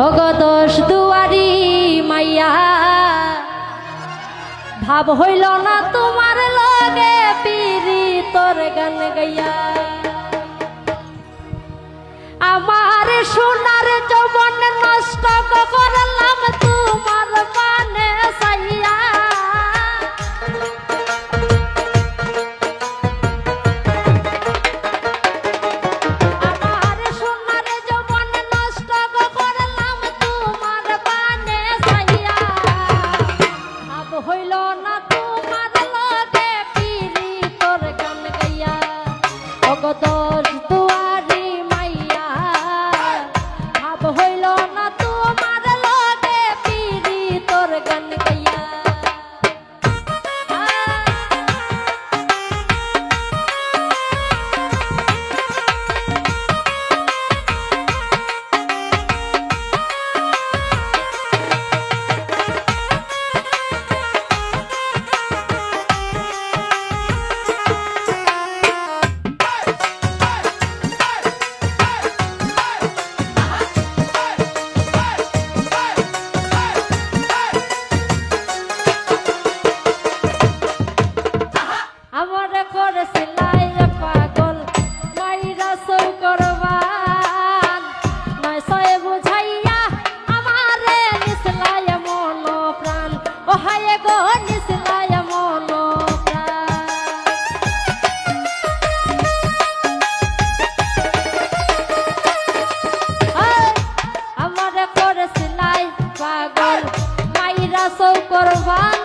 ওগো দোষ দুয়ারি মাইয়া ভাব হইল না তোমার লগে পিরি তোর গান গাইয়া আমার সোনার যৌবন নষ্ট করলাম তোমার পানে সাইয়া হইল না তোমার লগে পিরি তোর গান গাইয়া ওগো দোষ দুয়ারি মাইয়া ভাব হইল না তোমার লগে পিরি তোর গান গাইয়া করবান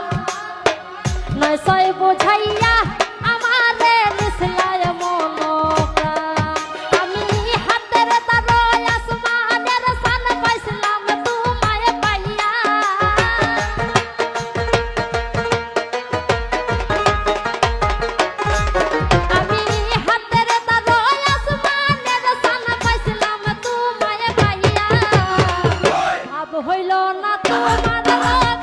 নয় সয় বোঝাইয়া আমারে নিসলায় মন আমি হাতের তারয় আসমানের সান পাইছিলাম তোমায় পাইয়া আমি হাতের তারয় আসমানের সান পাইছিলাম তোমায় পাইয়া ভাব হইল না তোমার